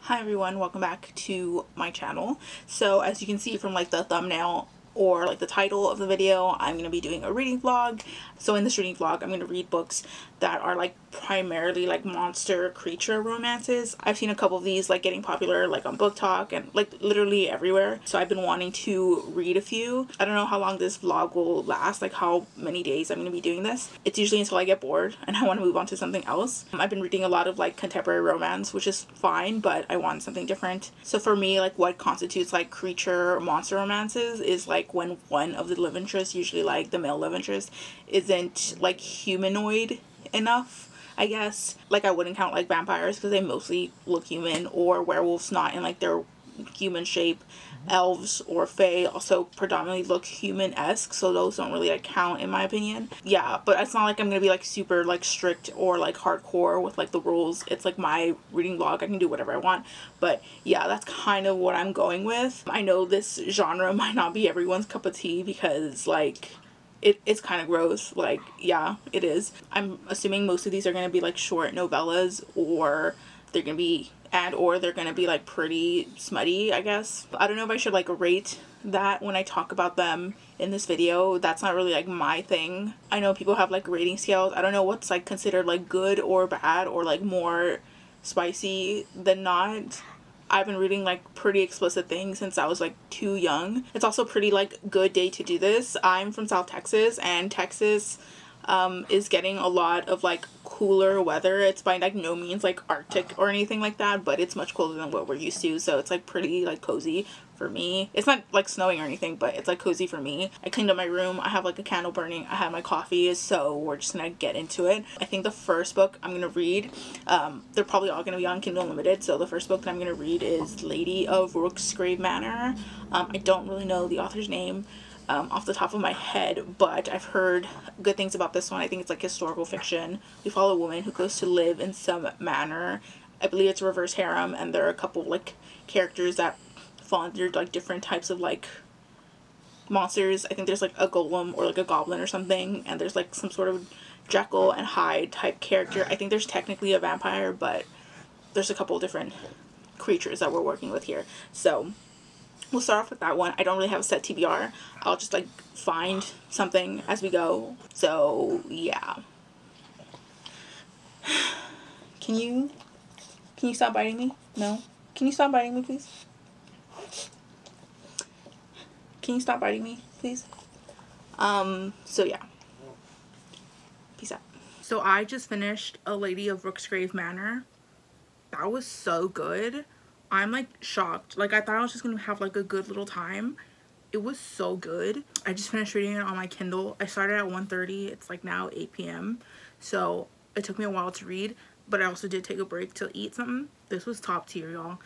Hi everyone, welcome back to my channel. So as you can see from like the thumbnail or like the title of the video, I'm going to be doing a reading vlog. So in this reading vlog, I'm going to read books that are like primarily like monster creature romances. I've seen a couple of these like getting popular like on Book Talk and like literally everywhere. So I've been wanting to read a few. I don't know how long this vlog will last, like how many days I'm going to be doing this. It's usually until I get bored and I want to move on to something else. I've been reading a lot of like contemporary romance, which is fine, but I want something different. So for me, like what constitutes like creature monster romances is like when one of the love interests, usually like the male love interest, isn't like humanoid enough, I guess. Like I wouldn't count like vampires because they mostly look human, or werewolves not in like their human shape. Elves or fae also predominantly look human-esque, so those don't really like count in my opinion. Yeah, but it's not like I'm gonna be like super like strict or like hardcore with like the rules. It's like my reading vlog, I can do whatever I want. But yeah, that's kind of what I'm going with. I know this genre might not be everyone's cup of tea because like it's kind of gross. Like, yeah, it is. I'm assuming most of these are going to be like short novellas, or they're going to be or they're going to be like pretty smutty, I guess. I don't know if I should like rate that when I talk about them in this video. That's not really like my thing. I know people have like rating scales. I don't know what's like considered like good or bad, or like more spicy than not. I've been reading like pretty explicit things since I was like too young. It's also pretty like good day to do this. I'm from South Texas, and Texas is getting a lot of like cooler weather. It's by like no means like Arctic or anything like that, but it's much colder than what we're used to, so it's like pretty like cozy for me. It's not like snowing or anything, but it's like cozy for me. I cleaned up my room, I have like a candle burning, I have my coffee, so we're just gonna get into it. I think the first book I'm gonna read, they're probably all gonna be on Kindle Unlimited, so the first book that I'm gonna read is Lady of Rooksgrave Manor. I don't really know the author's name off the top of my head, but I've heard good things about this one. I think it's like historical fiction. We follow a woman who goes to live in some manor. I believe it's a reverse harem, and there are a couple of like characters that fall under like different types of like monsters. I think there's like a golem or like a goblin or something, and there's like some sort of Jekyll and Hyde type character. I think there's technically a vampire, but there's a couple different creatures that we're working with here. So we'll start off with that one. I don't really have a set TBR. I'll just like find something as we go. So yeah. Can you stop biting me? No? Can you stop biting me, please? Can you stop biting me, please? So yeah. Peace out. So I just finished A Lady of Rooksgrave Manor. That was so good. I'm like shocked. Like I thought I was just gonna have like a good little time. It was so good. I just finished reading it on my Kindle. I started at 1:30. It's like now 8 p.m. So it took me a while to read, but I also did take a break to eat something. This was top tier, y'all.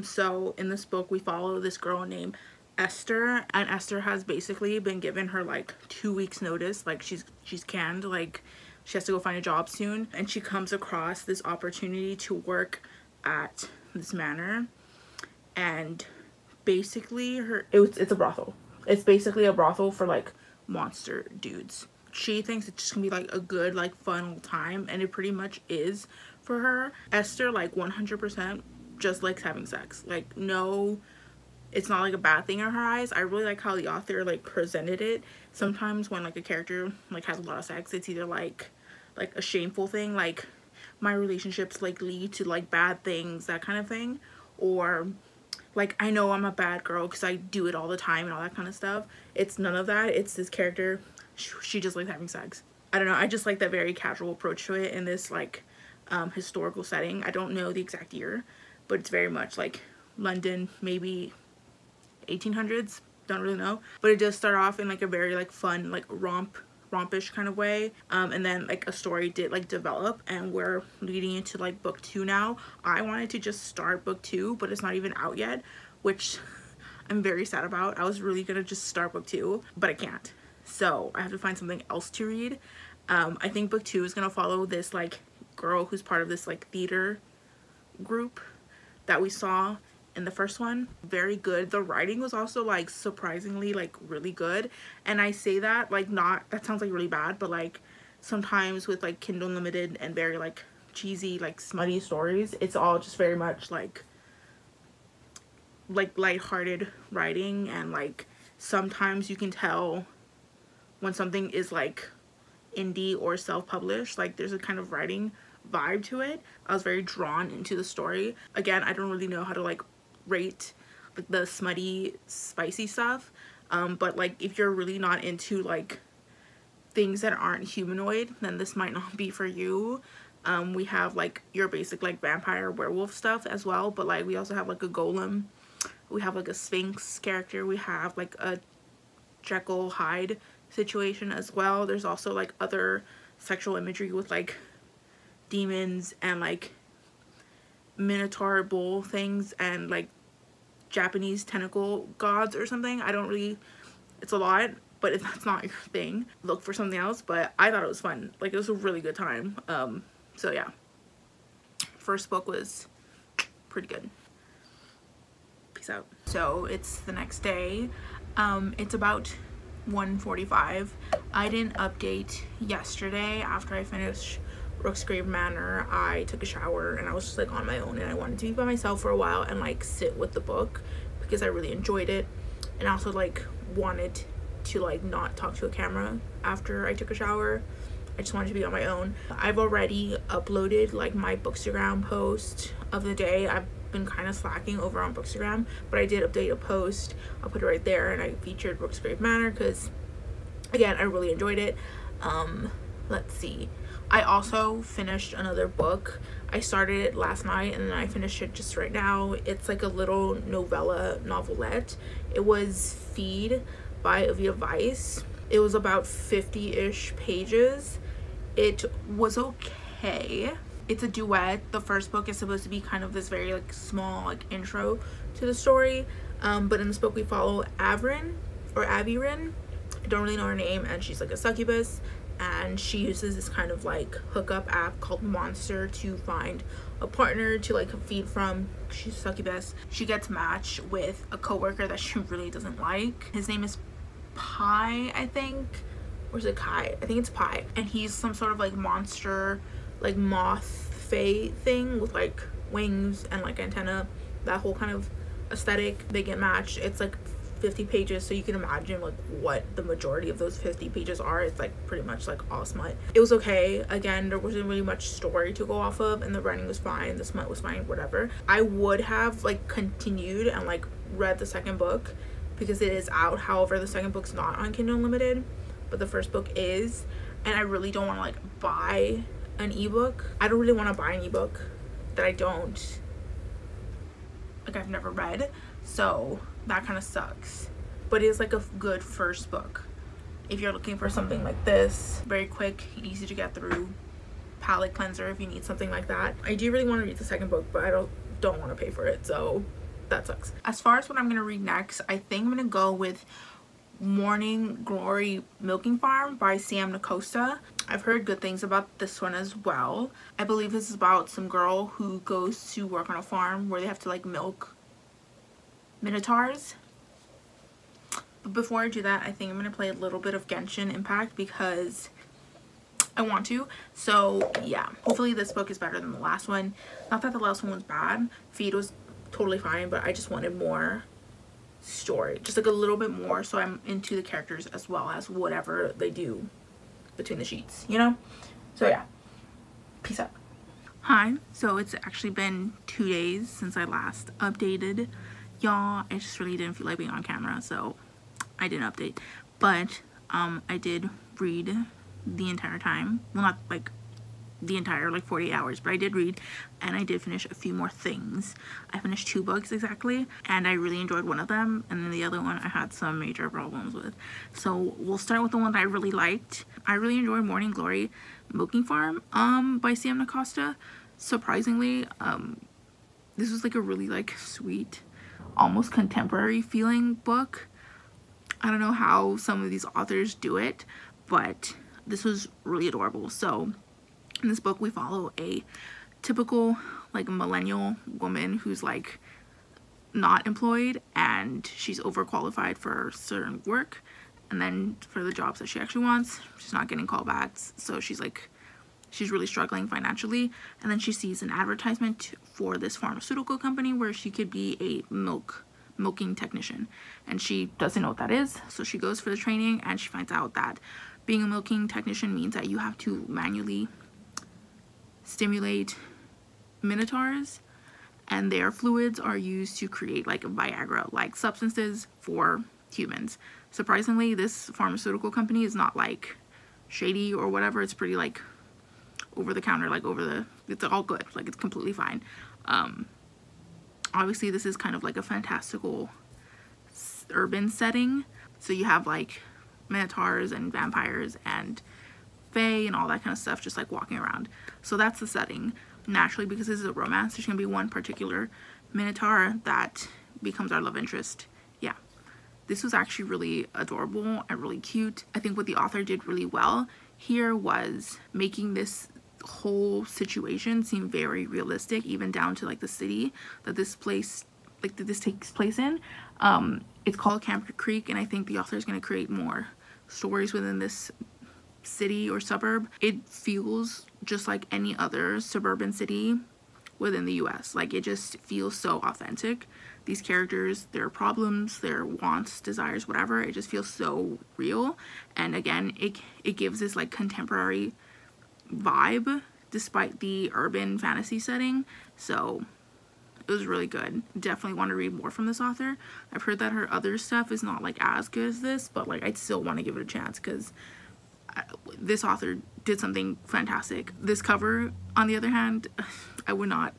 So in this book we follow this girl named Esther, and Esther has basically been given her like 2 weeks notice. Like she's canned, like she has to go find a job soon, and she comes across this opportunity to work at this manor, and basically it's a brothel. It's basically a brothel for like monster dudes. She thinks it's just gonna be like a good like fun time, and it pretty much is for her. Esther like 100% just likes having sex. Like no, it's not like a bad thing in her eyes. I really like how the author like presented it. Sometimes when like a character like has a lot of sex, it's either like a shameful thing, like my relationships like lead to like bad things, that kind of thing, or like I know I'm a bad girl because I do it all the time and all that kind of stuff. It's none of that. It's this character, she just likes having sex. I don't know, I just like that very casual approach to it in this like historical setting. I don't know the exact year, but it's very much like London, maybe 1800s, don't really know, but it does start off in like a very like fun like rompish kind of way, and then like a story did like develop, and we're leading into like book 2 now. I wanted to just start book 2, but it's not even out yet, which I'm very sad about. I was really gonna just start book 2, but I can't, so I have to find something else to read. I think book 2 is gonna follow this like girl who's part of this like theater group that we saw in the first one. Very good. The writing was also like surprisingly like really good, and I say that like not, that sounds like really bad, but like sometimes with like Kindle Unlimited and very like cheesy like smutty stories, it's all just very much like like lighthearted writing, and like sometimes you can tell when something is like indie or self-published. Like there's a kind of writing vibe to it. I was very drawn into the story. Again, I don't really know how to like rate like the smutty spicy stuff, but like if you're really not into like things that aren't humanoid, then this might not be for you. We have like your basic like vampire werewolf stuff as well, but like we also have like a golem, we have like a sphinx character, we have like a Jekyll Hyde situation as well. There's also like other sexual imagery with like demons and like minotaur bull things and like Japanese tentacle gods or something. I don't really, it's a lot, but if that's not your thing, look for something else. But I thought it was fun. Like it was a really good time. So yeah, first book was pretty good. Peace out. So it's the next day. It's about 1:45. I didn't update yesterday. After I finished Rooksgrave Manor, I took a shower and I was just like on my own, and I wanted to be by myself for a while and like sit with the book because I really enjoyed it, and also like wanted to like not talk to a camera after I took a shower. I just wanted to be on my own. I've already uploaded like my Bookstagram post of the day. I've been kind of slacking over on Bookstagram, but I did update a post. I'll put it right there, and I featured Rooksgrave Manor because again I really enjoyed it. Let's see, I also finished another book. I started it last night and then I finished it just right now. It's like a little novelette. It was Feed by Aveda. It was about 50-ish pages. It was okay. It's a duet. The first book is supposed to be kind of this very like small like intro to the story, but in this book we follow Avrin or Avirin. I don't really know her name, and she's like a succubus, and she uses this kind of like hookup app called Monster to find a partner to like feed from. She's a succubus. She gets matched with a coworker that she really doesn't like. His name is Pi, I think, or is it Kai? I think it's Pi, and he's some sort of like monster, like moth fae thing with like wings and like antenna, that whole kind of aesthetic. They get matched. It's like 50 pages, so you can imagine like what the majority of those 50 pages are. It's like pretty much like all smut. It was okay. Again, there wasn't really much story to go off of, and the writing was fine, the smut was fine, whatever. I would have like continued and like read the second book because it is out. However, the second book's not on Kindle Unlimited, but the first book is, and I really don't want to like buy an ebook. I don't really want to buy an ebook that I don't like, I've never read, so that kind of sucks. But it is like a good first book if you're looking for something like this, very quick, easy to get through, palette cleanser if you need something like that. I do really want to read the second book, but I don't want to pay for it, so that sucks. As far as what I'm gonna read next, I think I'm gonna go with Morning Glory Milking Farm by Sam Nacosta. I've heard good things about this one as well. I believe this is about some girl who goes to work on a farm where they have to like milk minotaurs. But before I do that, I think I'm going to play a little bit of Genshin Impact because I want to. So yeah, hopefully this book is better than the last one. Not that the last one was bad. Feed was totally fine, but I just wanted more story, just like a little bit more, so I'm into the characters as well as whatever they do between the sheets, you know? So yeah, peace out. Hi, so it's actually been 2 days since I last updated y'all. I just really didn't feel like being on camera, so I didn't update, but I did read the entire time. Well, not like the entire like 48 hours, but I did read, and I did finish a few more things. I finished 2 books exactly, and I really enjoyed one of them, and then the other one I had some major problems with. So we'll start with the one that I really liked. I really enjoyed Morning Glory Milking Farm by Sam Nacosta. Surprisingly, this was like a really like sweet, almost contemporary feeling book. I don't know how some of these authors do it, but this was really adorable. So in this book we follow a typical like millennial woman who's like not employed, and she's overqualified for certain work, and then for the jobs that she actually wants she's not getting callbacks, so she's really struggling financially. And then she sees an advertisement for this pharmaceutical company where she could be a milk milking technician, and she doesn't know what that is. So she goes for the training and she finds out that being a milking technician means that you have to manually stimulate minotaurs, and their fluids are used to create like Viagra like substances for humans. Surprisingly, this pharmaceutical company is not like shady or whatever. It's pretty like over the counter, like it's all good, like it's completely fine. Obviously this is kind of like a fantastical urban setting, so you have like minotaurs and vampires and fae and all that kind of stuff just like walking around. So that's the setting. Naturally, because this is a romance, there's gonna be one particular minotaur that becomes our love interest. Yeah, this was actually really adorable and really cute. I think what the author did really well here was making this whole situation seem very realistic, even down to like the city that this place, like that this takes place in. It's called Camp Creek, and I think the author is going to create more stories within this city or suburb. It feels just like any other suburban city within the US. Like, it just feels so authentic. These characters, their problems, their wants, desires, whatever, it just feels so real. And again, it gives this like contemporary vibe despite the urban fantasy setting. So it was really good. Definitely want to read more from this author. I've heard that her other stuff is not like as good as this, but like I still want to give it a chance because this author did something fantastic. This cover, on the other hand, I would not,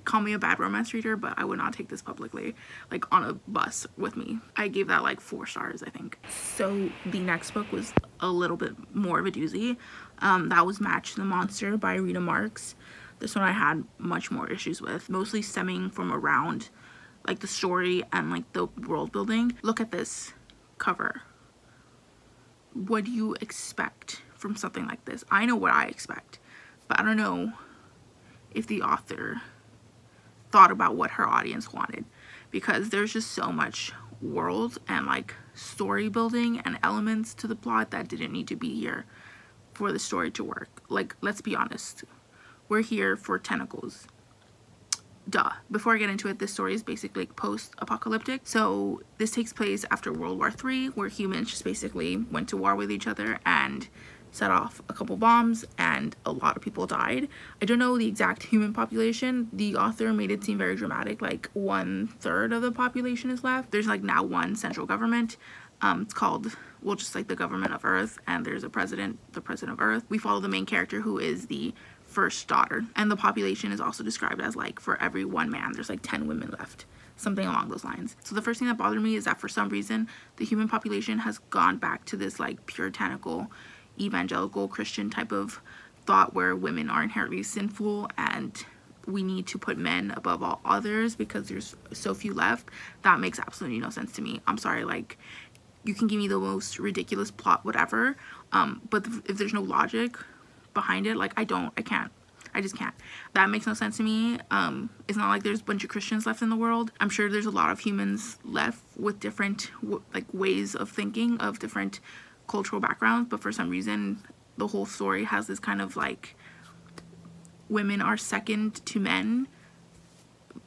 call me a bad romance reader, but I would not take this publicly, like on a bus with me. I gave that like 4 stars, I think. So the next book was a little bit more of a doozy. That was Match the Monster by Rena Marks. This one I had much more issues with, mostly stemming from around like the story and like the world building. Look at this cover. What do you expect from something like this? I know what I expect, but I don't know if the author thought about what her audience wanted, because there's just so much world and like story building and elements to the plot that didn't need to be here for the story to work. Like, let's be honest, we're here for tentacles. Duh. Before I get into it, this story is basically post-apocalyptic. So this takes place after World War III, where humans just basically went to war with each other and set off a couple bombs, and a lot of people died. I don't know the exact human population. The author made it seem very dramatic, like 1/3 of the population is left. There's like now one central government. It's called, well, just like the government of Earth, and there's a president, the president of Earth. We follow the main character, who is the first daughter, and the population is also described as like for every 1 man there's like 10 women left, something along those lines. So the first thing that bothered me is that for some reason the human population has gone back to this like puritanical evangelical Christian type of thought where women are inherently sinful and we need to put men above all others because there's so few left. That makes absolutely no sense to me. I'm sorry, like, you can give me the most ridiculous plot, whatever, but if there's no logic behind it, like, I just can't. That makes no sense to me. It's not like there's a bunch of Christians left in the world. I'm sure there's a lot of humans left with different like ways of thinking, of different cultural backgrounds, but for some reason the whole story has this kind of like women are second to men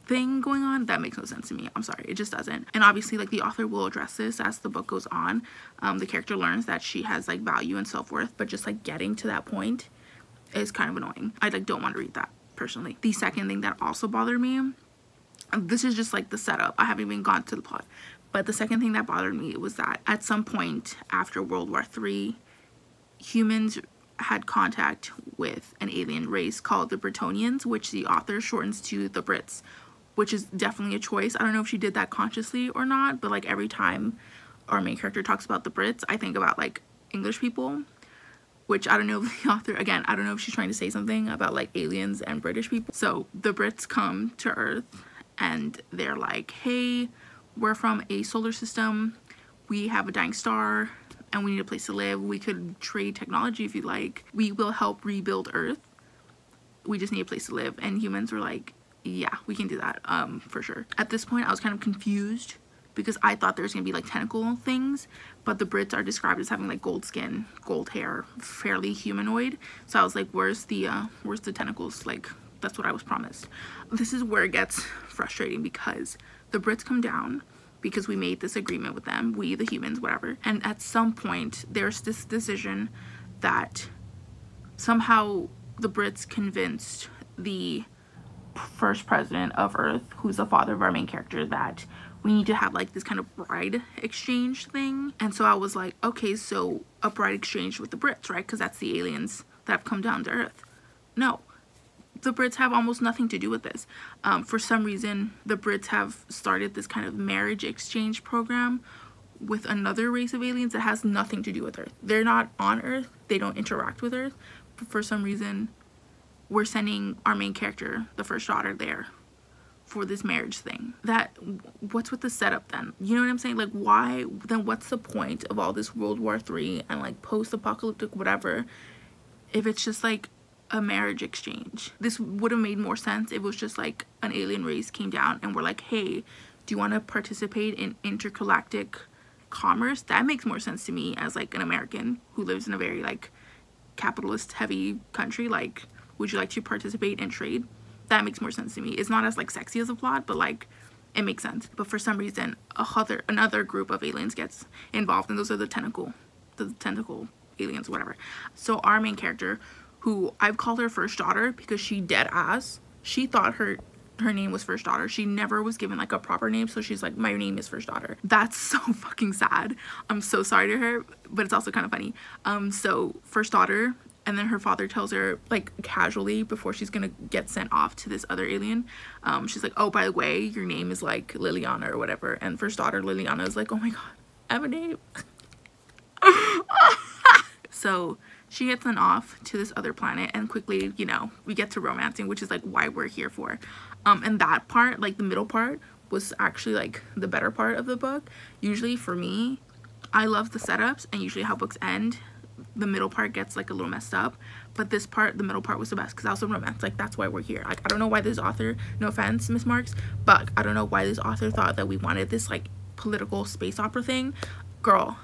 thing going on. That makes no sense to me. I'm sorry, it just doesn't. And obviously, like, the author will address this as the book goes on. The character learns that she has like value and self-worth, but just like getting to that point is kind of annoying. I like don't want to read that personally. The second thing that also bothered me, this is just like the setup, I haven't even gone to the plot, but the second thing that bothered me was that at some point after World War III, humans had contact with an alien race called the Bretonians, which the author shortens to the Brits, which is definitely a choice. I don't know if she did that consciously or not, but like every time our main character talks about the Brits, I think about like English people, which I don't know if the author, again, I don't know if she's trying to say something about like aliens and British people. So the Brits come to Earth and they're like, hey, we're from a solar system, we have a dying star, and we need a place to live. We could trade technology if you'd like. We will help rebuild Earth. We just need a place to live. And humans were like, yeah, we can do that, for sure. At this point, I was kind of confused because I thought there was gonna be like tentacle things, but the Brits are described as having like gold skin, gold hair, fairly humanoid. So I was like, where's the tentacles? Like, that's what I was promised. This is where it gets frustrating because the Brits come down because we made this agreement with them, we the humans, whatever, and at some point there's this decision that somehow the Brits convinced the first president of Earth, who's the father of our main character, that we need to have like this kind of bride exchange thing. And so I was like, okay, so a bride exchange with the Brits, right? Because that's the aliens that have come down to Earth. No, the Brits have almost nothing to do with this. For some reason, the Brits have started this kind of marriage exchange program with another race of aliens that has nothing to do with Earth. They're not on Earth, they don't interact with Earth, but for some reason we're sending our main character, the first daughter, there for this marriage thing. What's with the setup then? You know what I'm saying? Like, why then? What's the point of all this World War III and like post-apocalyptic whatever if it's just like a marriage exchange? This would have made more sense if it was just like an alien race came down and we're like, hey, do you want to participate in intergalactic commerce? That makes more sense to me as like an American who lives in a very like capitalist heavy country. Like, would you like to participate in trade? That makes more sense to me. It's not as like sexy as a plot, but like it makes sense. But for some reason another group of aliens gets involved, and those are the tentacle aliens, whatever. So our main character, who I've called her first daughter because she dead ass, she thought her name was first daughter. She never was given like a proper name, so she's like, my name is first daughter. That's so fucking sad. I'm so sorry to her, but it's also kind of funny. So first daughter, and then her father tells her like casually before she's gonna get sent off to this other alien, she's like, oh, by the way, your name is like Lillian or whatever. And first daughter Lillian is like, oh my god, I have a name. So she gets sent off to this other planet, and quickly, you know, we get to romancing, which is like why we're here for. And that part, like the middle part, was actually like the better part of the book. Usually for me, I love the setups, and usually how books end, the middle part gets like a little messed up, but this part, the middle part, was the best because that was a romance. Like, that's why we're here. Like, I don't know why this author, no offense, Miss Marks, but I don't know why this author thought that we wanted this like political space opera thing. Girl,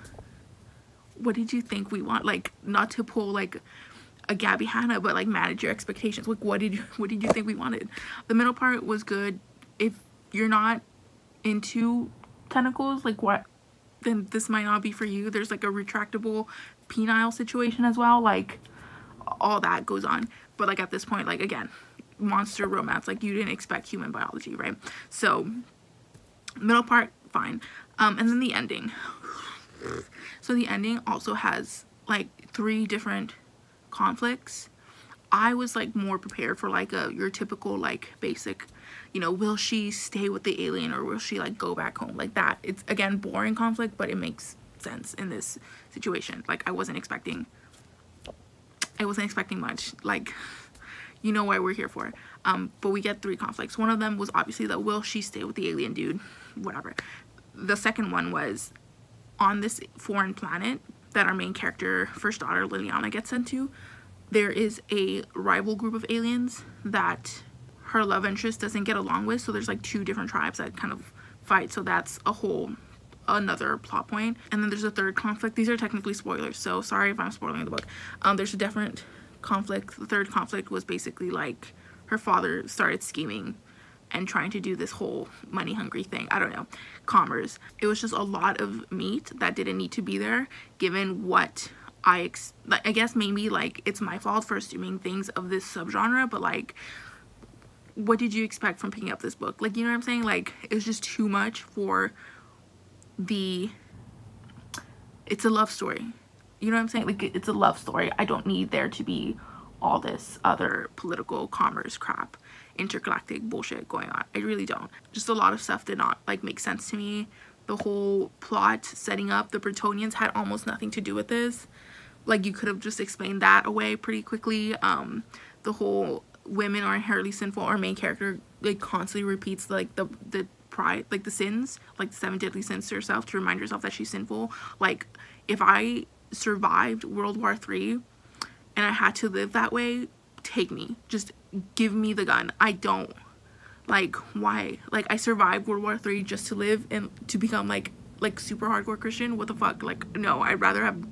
what did you think we want? Like, not to pull like a Gabby Hanna, but like manage your expectations. Like, what did you think we wanted? The middle part was good. If you're not into tentacles, like what, then this might not be for you. There's like a retractable penile situation as well, like all that goes on. But like at this point, like again, monster romance, like you didn't expect human biology, right? So middle part, fine. And then the ending. So the ending also has like 3 different conflicts. I was like more prepared for like your typical like basic, you know, will she stay with the alien or will she like go back home, like that. It's again boring conflict, but it makes sense in this situation. Like I wasn't expecting much. Like, you know why we're here for. But we get 3 conflicts. One of them was obviously that will she stay with the alien dude, whatever. The second one was on this foreign planet that our main character, first daughter Liliana, gets sent to. There is a rival group of aliens that her love interest doesn't get along with, so there's like 2 different tribes that kind of fight. So that's a whole another plot point. And then there's a third conflict. These are technically spoilers, so sorry if I'm spoiling the book. There's a different conflict. The third conflict was basically like her father started scheming and trying to do this whole money hungry thing. I don't know, commerce. It was just a lot of meat that didn't need to be there, given what I guess maybe like it's my fault for assuming things of this subgenre, but like, what did you expect from picking up this book? Like, you know what I'm saying? Like, it's just too much for it's a love story. You know what I'm saying? Like, it's a love story. I don't need there to be all this other political commerce crap, intergalactic bullshit going on. I really don't. Just a lot of stuff did not like make sense to me. The whole plot setting up the Bretonians had almost nothing to do with this. Like, you could have just explained that away pretty quickly. The whole women are inherently sinful. Our main character like constantly repeats like the pride, like the sins, like the 7 deadly sins to herself to remind herself that she's sinful. Like, if I survived World War III and I had to live that way, take me. Just give me the gun. I don't, like, why? Like, I survived World War III just to live and to become like super hardcore Christian? What the fuck? Like, no, I'd rather have,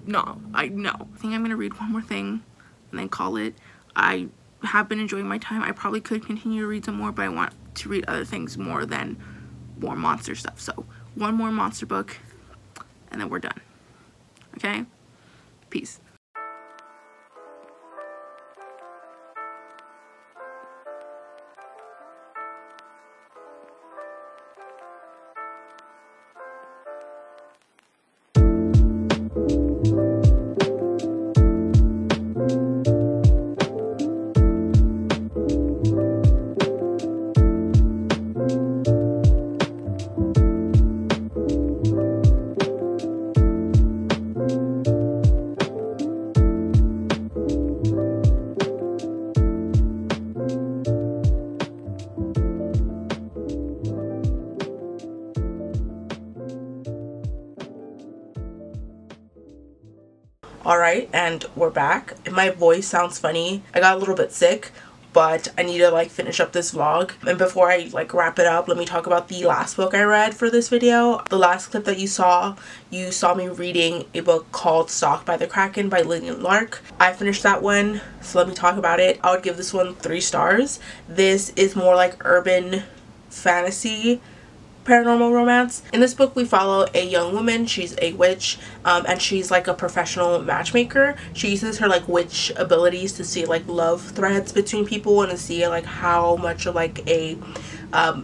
no. I think I'm gonna read one more thing and then call it. I have been enjoying my time. I probably could continue to read some more, but I want to read other things more than more monster stuff. So one more monster book and then we're done. Okay? Peace. Alright, and we're back. If my voice sounds funny, I got a little bit sick, but I need to like finish up this vlog. And before I like wrap it up, let me talk about the last book I read for this video. The last clip that you saw me reading a book called Stalked by the Kraken by Lillian and Lark. I finished that one, so let me talk about it. I would give this one 3 stars. This is more like urban fantasy paranormal romance. In this book we follow a young woman. She's a witch, and she's like a professional matchmaker. She uses her like witch abilities to see like love threads between people and to see like how much of like a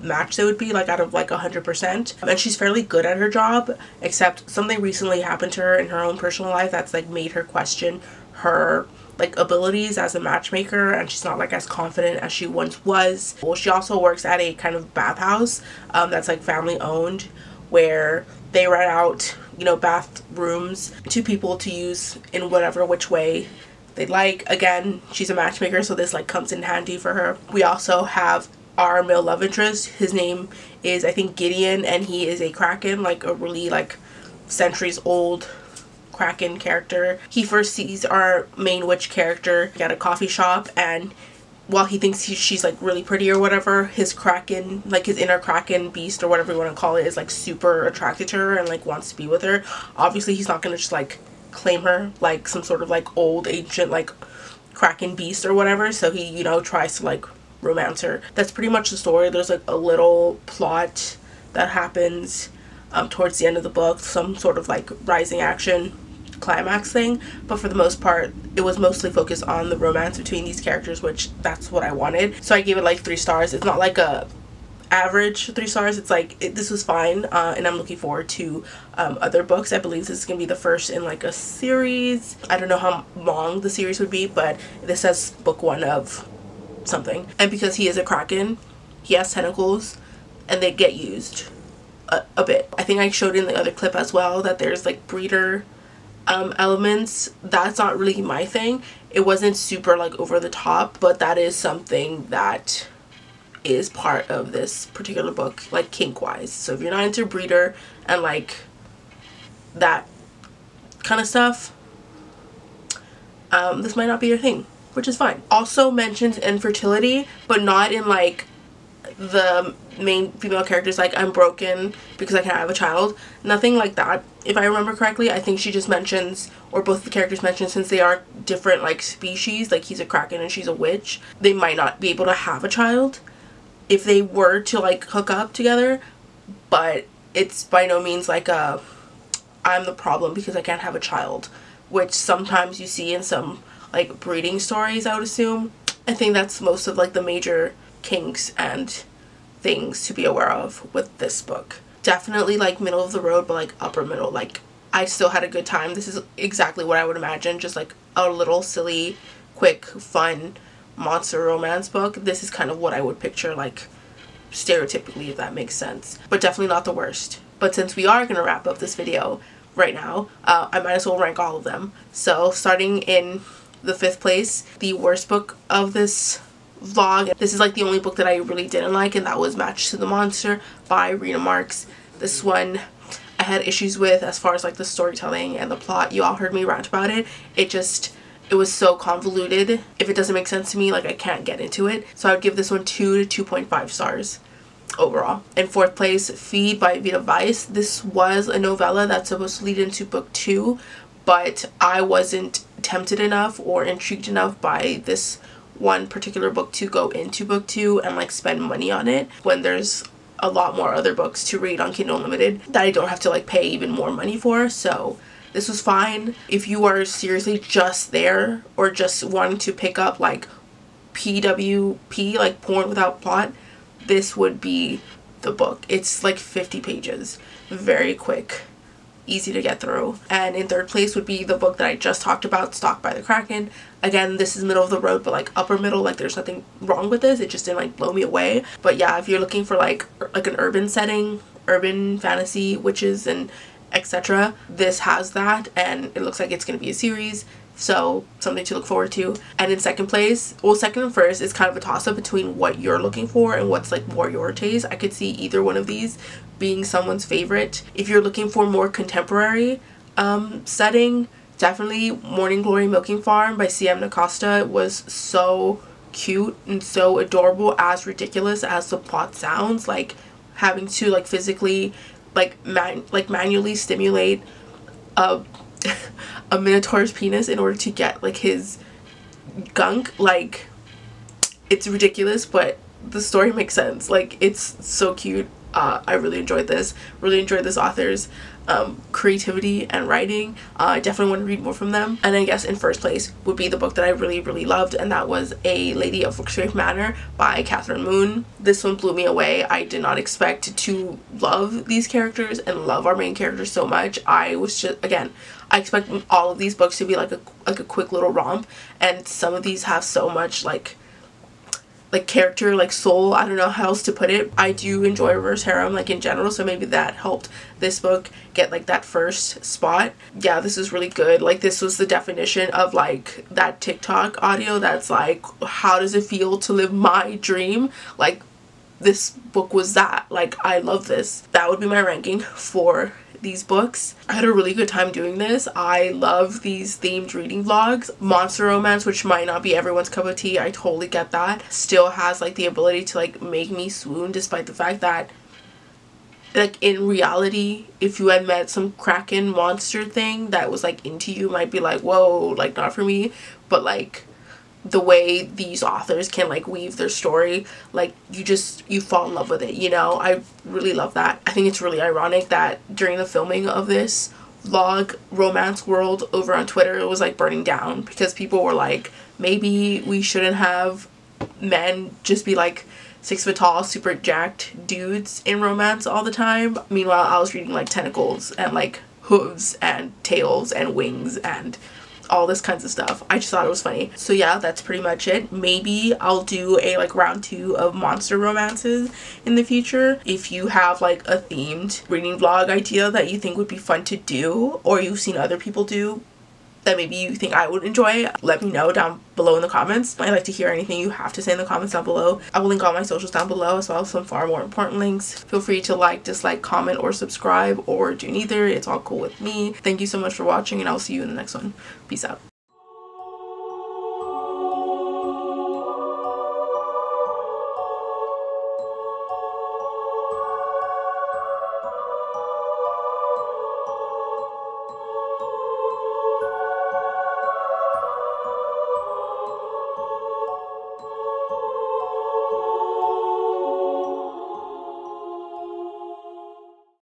match they would be, like out of like 100%. And she's fairly good at her job, except something recently happened to her in her own personal life that's like made her question her like abilities as a matchmaker, and she's not like as confident as she once was. Well, she also works at a kind of bathhouse that's like family owned, where they rent out, you know, bathrooms to people to use in whatever which way they like. Again, she's a matchmaker, so this like comes in handy for her. We also have our male love interest. His name is, I think, Gideon, and he is a Kraken, like a really like centuries old Kraken character. He first sees our main witch character at a coffee shop, and while he thinks she's like really pretty or whatever, his Kraken, like his inner Kraken beast or whatever you want to call it, is like super attracted to her and like wants to be with her. Obviously he's not gonna just like claim her like some sort of like old ancient like Kraken beast or whatever, so he, you know, tries to like romance her. That's pretty much the story. There's like a little plot that happens towards the end of the book, some sort of like rising action climax thing, but for the most part it was mostly focused on the romance between these characters, which that's what I wanted. So I gave it like 3 stars. It's not like a average 3 stars. It's like this was fine, and I'm looking forward to other books. I believe this is gonna be the first in like a series. I don't know how long the series would be, but this says book 1 of something. And because he is a Kraken, he has tentacles and they get used a bit. I think I showed in the other clip as well that there's like breeder elements. That's not really my thing. It wasn't super like over the top, but that is something that is part of this particular book, like kink wise. So if you're not into breeder and like that kind of stuff, this might not be your thing, which is fine. Also mentions infertility, but not in like the main female character's like, I'm broken because I can't have a child. Nothing like that. If I remember correctly, I think she just mentions, or both the characters mention, since they are different like species, like he's a Kraken and she's a witch, they might not be able to have a child if they were to like hook up together. But it's by no means like a I'm the problem because I can't have a child, which sometimes you see in some like breeding stories, I would assume. I think that's most of like the major kinks and things to be aware of with this book. Definitely like middle of the road, but like upper middle. Like I still had a good time. This is exactly what I would imagine, just like a little silly, quick, fun monster romance book. This is kind of what I would picture like stereotypically, if that makes sense, but definitely not the worst. But since we are gonna wrap up this video right now, I might as well rank all of them. So starting in the 5th place, the worst book of this vlog. This is like the only book that I really didn't like, and that was Match to the Monster by Rena Marks. This one I had issues with as far as like the storytelling and the plot. You all heard me rant about it. It was so convoluted. If it doesn't make sense to me, like I can't get into it. So I would give this one 2 to 2.5 stars overall. In 4th place, Feed by Aveda. This was a novella that's supposed to lead into book 2, but I wasn't tempted enough or intrigued enough by this one particular book to go into book 2 and like spend money on it when there's a lot more other books to read on Kindle Unlimited that I don't have to like pay even more money for, so this was fine. If you are seriously just there or just wanting to pick up like PWP, like porn without plot, this would be the book. It's like 50 pages, very quick, easy to get through. And in third place would be the book that I just talked about, Stalked by the Kraken. Again, this is middle of the road, but like upper middle, like there's nothing wrong with this, it just didn't like blow me away. But yeah, if you're looking for like an urban setting, urban fantasy, witches and etc., this has that, and it looks like it's going to be a series, so something to look forward to. And in second place, well, second and first is kind of a toss-up between what you're looking for and what's like more your taste. I could see either one of these being someone's favorite. If you're looking for more contemporary setting, definitely Morning Glory Milking Farm by CM Nacosta was so cute and so adorable, as ridiculous as the plot sounds. Like having to like physically like manually stimulate a minotaur's penis in order to get like his gunk, like it's ridiculous, but the story makes sense. Like it's so cute. I really enjoyed this author's creativity and writing. I definitely want to read more from them. And I guess in first place would be the book that I really loved, and that was A Lady of Rooksgrave Manor by Kathryn Moon. This one blew me away. I did not expect to love these characters and love our main characters so much. I was just, again, I expect all of these books to be like a quick little romp, and some of these have so much like character, like soul, I don't know how else to put it. I do enjoy reverse harem like in general, so maybe that helped this book get like that first spot. Yeah, this is really good. Like this was the definition of like that TikTok audio that's like, how does it feel to live my dream? Like this book was that. Like I love this. That would be my ranking for these books. I had a really good time doing this. I love these themed reading vlogs. Monster romance, which might not be everyone's cup of tea, I totally get that, still has like the ability to like make me swoon, despite the fact that like in reality, if you had met some Kraken monster thing that was like into you, might be like, whoa, like not for me. But like the way these authors can like weave their story, like you fall in love with it, you know. I really love that. I think it's really ironic that during the filming of this vlog, romance world over on Twitter, it was like burning down because people were like, maybe we shouldn't have men just be like 6 foot tall, super jacked dudes in romance all the time. Meanwhile, I was reading like tentacles and like hooves and tails and wings and all this kinds of stuff. I just thought it was funny. So yeah, that's pretty much it. Maybe I'll do a like round 2 of monster romances in the future. If you have like a themed reading vlog idea that you think would be fun to do, or you've seen other people do that maybe you think I would enjoy, let me know down below in the comments. I'd like to hear anything you have to say in the comments down below. I will link all my socials down below, as well as some far more important links. Feel free to like, dislike, comment, or subscribe, or do neither. It's all cool with me. Thank you so much for watching, and I'll see you in the next one. Peace out.